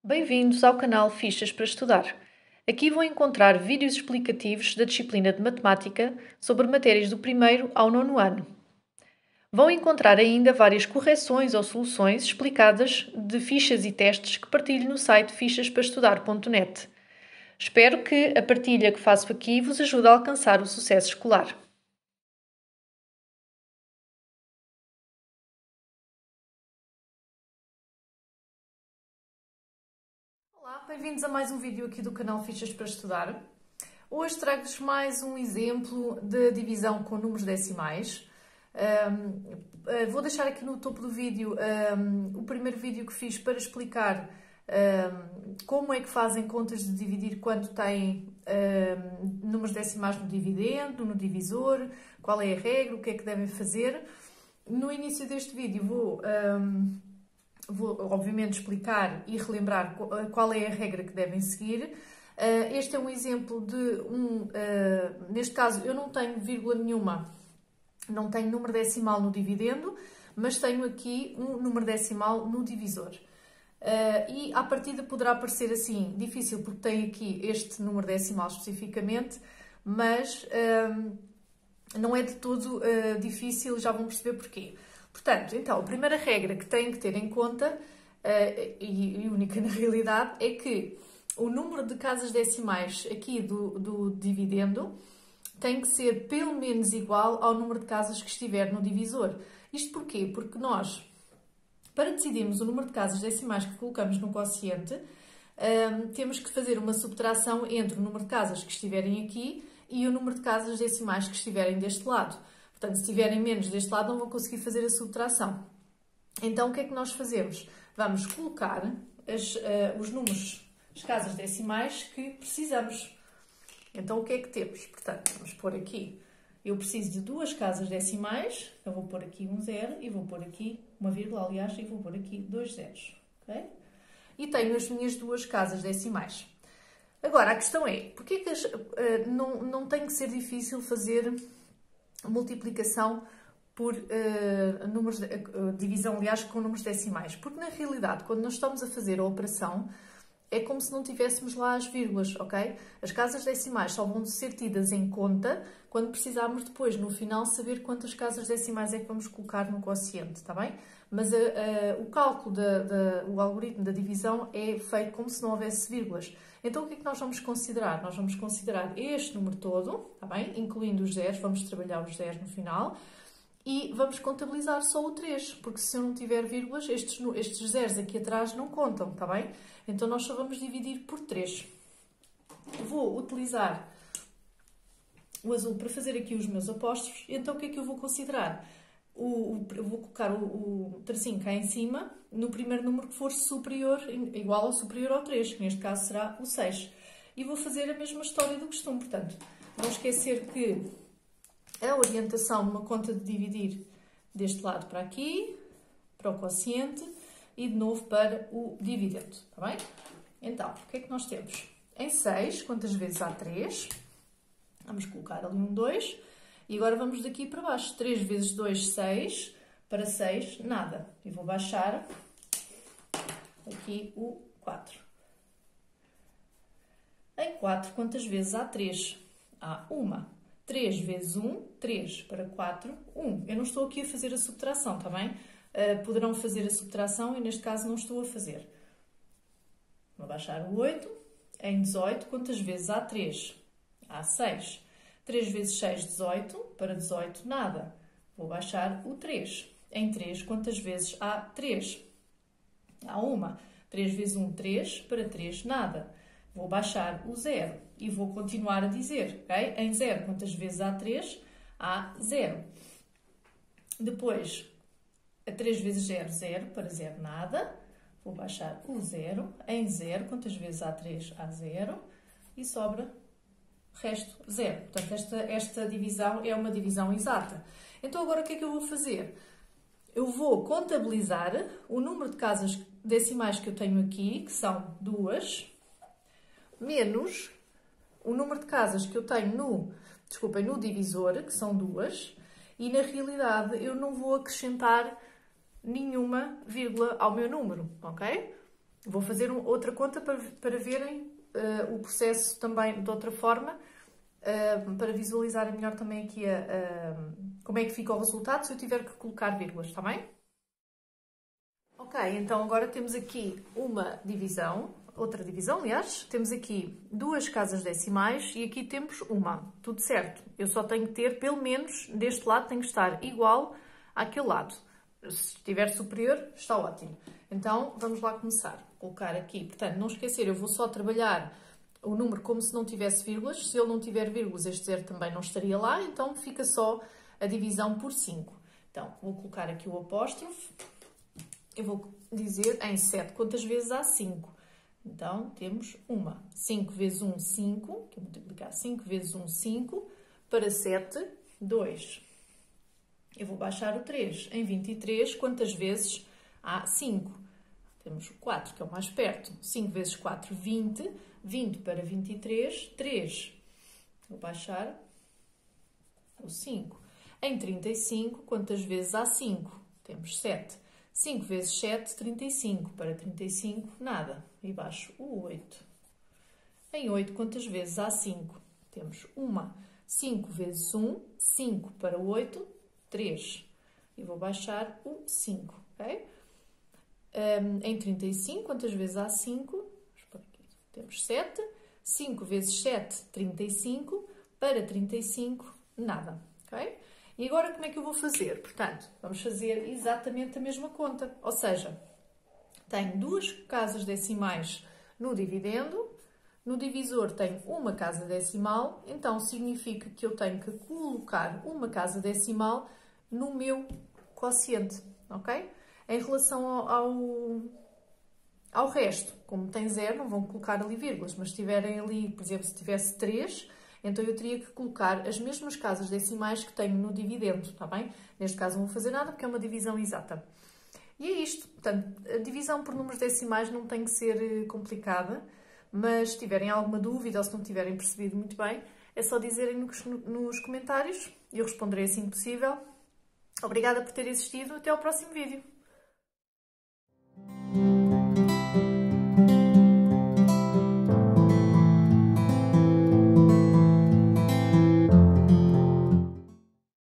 Bem-vindos ao canal Fichas para Estudar. Aqui vão encontrar vídeos explicativos da disciplina de Matemática sobre matérias do primeiro ao nono ano. Vão encontrar ainda várias correções ou soluções explicadas de fichas e testes que partilho no site fichasparaestudar.net. Espero que a partilha que faço aqui vos ajude a alcançar o sucesso escolar. Olá, bem-vindos a mais um vídeo aqui do canal Fichas para Estudar. Hoje trago-vos mais um exemplo de divisão com números decimais. Vou deixar aqui no topo do vídeo o primeiro vídeo que fiz para explicar como é que fazem contas de dividir quando têm números decimais no dividendo, no divisor, qual é a regra, o que é que devem fazer. No início deste vídeo vou obviamente explicar e relembrar qual é a regra que devem seguir. Este é um exemplo de neste caso eu não tenho vírgula nenhuma, não tenho número decimal no dividendo, mas tenho aqui um número decimal no divisor. E à partida poderá parecer assim difícil porque tem aqui este número decimal especificamente, mas não é de todo difícil, já vão perceber porquê. Portanto, então, a primeira regra que têm que ter em conta, e única na realidade, é que o número de casas decimais aqui do dividendo tem que ser pelo menos igual ao número de casas que estiver no divisor. Isto porquê? Porque nós, para decidirmos o número de casas decimais que colocamos no quociente, temos que fazer uma subtração entre o número de casas que estiverem aqui e o número de casas decimais que estiverem deste lado. Portanto, se tiverem menos deste lado, não vão conseguir fazer a subtração. Então, o que é que nós fazemos? Vamos colocar os números, as casas decimais que precisamos. Então, o que é que temos? Portanto, vamos pôr aqui. Eu preciso de duas casas decimais. Eu vou pôr aqui um zero e vou pôr aqui uma vírgula, aliás, e vou pôr aqui dois zeros. Okay? E tenho as minhas duas casas decimais. Agora, a questão é, porquê que não tem que ser difícil fazer multiplicação por divisão, aliás, com números decimais? Porque, na realidade, quando nós estamos a fazer a operação, é como se não tivéssemos lá as vírgulas, ok? As casas decimais só vão ser tidas em conta quando precisarmos depois, no final, saber quantas casas decimais é que vamos colocar no quociente, está bem? Mas o cálculo, o algoritmo da divisão é feito como se não houvesse vírgulas. Então, o que é que nós vamos considerar? Nós vamos considerar este número todo, está bem? Incluindo os zeros, vamos trabalhar os zeros no final. E vamos contabilizar só o 3, porque se eu não tiver vírgulas, estes zeros aqui atrás não contam, está bem? Então, nós só vamos dividir por 3. Vou utilizar o azul para fazer aqui os meus apóstrofos. Então, o que é que eu vou considerar? Eu vou colocar o tracinho cá em cima, no primeiro número que for superior, igual ou superior ao 3, que neste caso será o 6. E vou fazer a mesma história do costume, portanto, não esquecer que a orientação numa conta de dividir deste lado para aqui, para o quociente, e de novo para o dividendo, está bem? Então, o que é que nós temos? Em 6, quantas vezes há 3? Vamos colocar ali um 2. E agora vamos daqui para baixo. 3 vezes 2, 6. Para 6, nada. E vou baixar aqui o 4. Em 4, quantas vezes há 3? Há uma. 3 vezes 1, 3. Para 4, 1. Eu não estou aqui a fazer a subtração, está bem? Poderão fazer a subtração e neste caso não estou a fazer. Vou baixar o 8. Em 18, quantas vezes há 3? Há 6. 3 vezes 6, 18. Para 18, nada. Vou baixar o 3. Em 3, quantas vezes há 3? Há uma. 3 vezes 1, 3. Para 3, nada. Vou baixar o 0 e vou continuar a dizer, ok? Em 0, quantas vezes há 3? Há 0. Depois, a 3 vezes 0, 0. Para 0, nada. Vou baixar o 0. Em 0, quantas vezes há 3? Há 0. E sobra resto 0. Portanto, esta divisão é uma divisão exata. Então, agora o que é que eu vou fazer? Eu vou contabilizar o número de casas decimais que eu tenho aqui, que são 2, menos o número de casas que eu tenho no divisor, que são 2, e na realidade eu não vou acrescentar nenhuma vírgula ao meu número, ok? Vou fazer outra conta para verem o processo também de outra forma, para visualizarem melhor também aqui como é que fica o resultado se eu tiver que colocar vírgulas, está bem? Ok, então agora temos aqui uma divisão, outra divisão, aliás. Temos aqui duas casas decimais e aqui temos uma. Tudo certo. Eu só tenho que ter, pelo menos, deste lado tem que estar igual àquele lado. Se estiver superior, está ótimo. Então, vamos lá começar. Vou colocar aqui. Portanto, não esquecer, eu vou só trabalhar o número como se não tivesse vírgulas. Se ele não tiver vírgulas, este zero também não estaria lá. Então, fica só a divisão por 5. Então, vou colocar aqui o apóstrofo. Eu vou dizer em 7 quantas vezes há 5. Então, temos uma. 5 vezes 1, 5. Que eu vou multiplicar 5 vezes 1, 5. Para 7, 2. Eu vou baixar o 3. Em 23, quantas vezes há 5? Temos o 4, que é o mais perto. 5 vezes 4, 20. 20 para 23, 3. Vou baixar o 5. Em 35, quantas vezes há 5? Temos 7. 5 vezes 7, 35. Para 35, nada. E baixo o 8. Em 8, quantas vezes há 5? Temos uma. 5 vezes 1, 5 para 8, 3. E vou baixar o 5, ok? Em 35, quantas vezes há 5? Temos 7. 5 vezes 7, 35. Para 35, nada, ok? E agora como é que eu vou fazer? Portanto, vamos fazer exatamente a mesma conta. Ou seja, tenho duas casas decimais no dividendo, no divisor tenho uma casa decimal, então significa que eu tenho que colocar uma casa decimal no meu quociente, ok? Em relação ao resto, como tem 0, não vão colocar ali vírgulas, mas se tiverem ali, por exemplo, se tivesse 3... então, eu teria que colocar as mesmas casas decimais que tenho no dividendo, está bem? Neste caso, não vou fazer nada porque é uma divisão exata. E é isto. Portanto, a divisão por números decimais não tem que ser complicada, mas se tiverem alguma dúvida ou se não tiverem percebido muito bem, é só dizerem nos comentários e eu responderei assim que possível. Obrigada por ter assistido. Até ao próximo vídeo.